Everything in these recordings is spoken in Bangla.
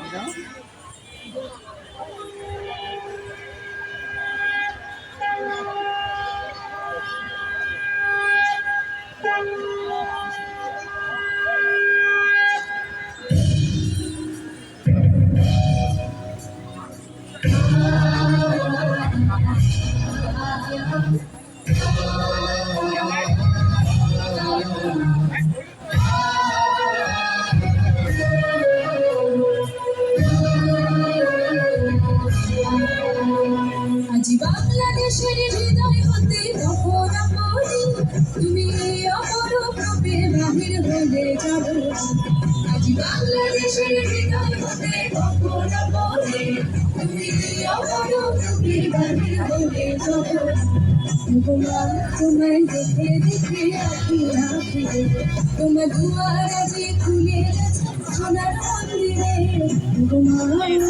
আজি বাংলাদেশের হৃদয় হতে রহনা করি তুমি অপরূপ রূপে বাহির হলে যাব। আজি বাংলাদেশের হৃদয় হতে রহনা করি তুমি অপরূপ রূপে বাহির হলে যাব। ভগবান তোমায় দেখে দেখে আঁকি রাখি তোমার দুয়ার আজি খুলে গেছে সোনার মন্দিরে। ভগবান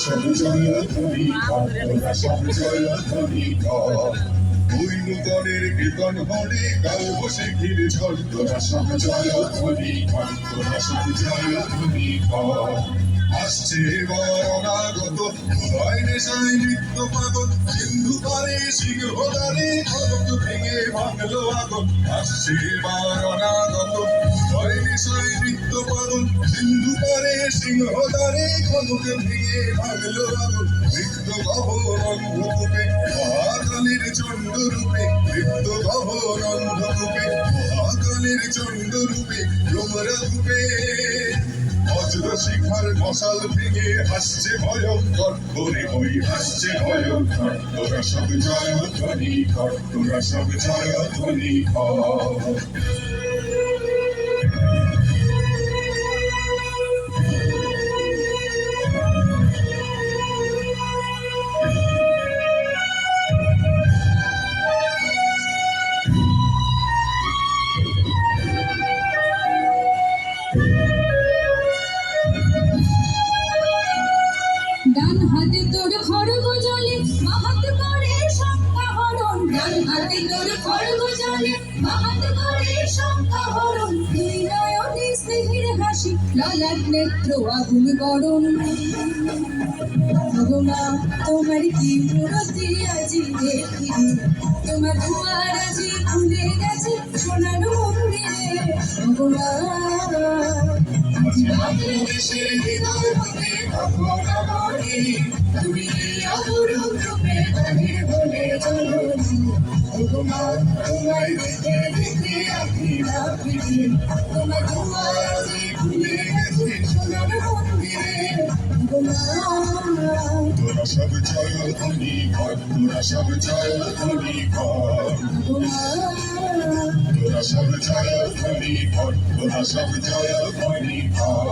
সব জয় ধনী সব জয় ধনী ওই নূতনের কীর্তন হরে গাও শিখির ঝড় তোরা সব জয় ধনী তোরা সব জয় ধনী আসছে বরণাগত ভয় নেশায় নৃত্য পাগল সিন্ধু পারে সিংহদারে খড়গ ভেঙে ভাঙলো আগুন। আসছে বরণাগত ভয় নেশায় নৃত্য পাগল সিন্ধু পারে সিংহদারে খড়গ ভেঙে ভাঙলো আগুন। নৃত্য গহ রন্ধরূপে মহাকালীর চণ্ডরূপে নৃত্য গহ রন্ধরূপে মহাকালীর চণ্ডরূপে ডোমরা রূপে বজ্র শিখার মশাল ভেঙে আসছে ভয়ঙ্কর করে ওই আসছে ভয়ঙ্কর। তোরা সব জয় ধ্বনি কর তোরা সব জয় ধ্বনি কর। ডান হাতে তোর খড়গ জলে মাহাত করে শঙ্কা হরণ। ডান হাতে তোর খড়গ জলে মাহাত করে শঙ্কা হরণ। দুই নয়নে স্নেহের হাসি ললাট নেত্র আগুন গরম। ভগবান তোমার কি মূরতি আজি দেখি তোমার দুয়ার আজি খুলে গেছে সোনার মন্দিরে। ভগবান আজি বাংলাদেশের হৃদয় হতে রহনা করি তুমি অপরূপ রূপে বাহির হলে চলো। ভগবান তোমায় দেখে দেখে আঁকি রাখি তোমার দুয়ার আজি খুলে গেছে সোনার মন্দিরে। তোরা সব জয় ধ্বনি কর তোরা সব জয় ধ্বনি কর। তোরা সব জয় ধ্বনি কর তোরা সব জয় ধ্বনি কর।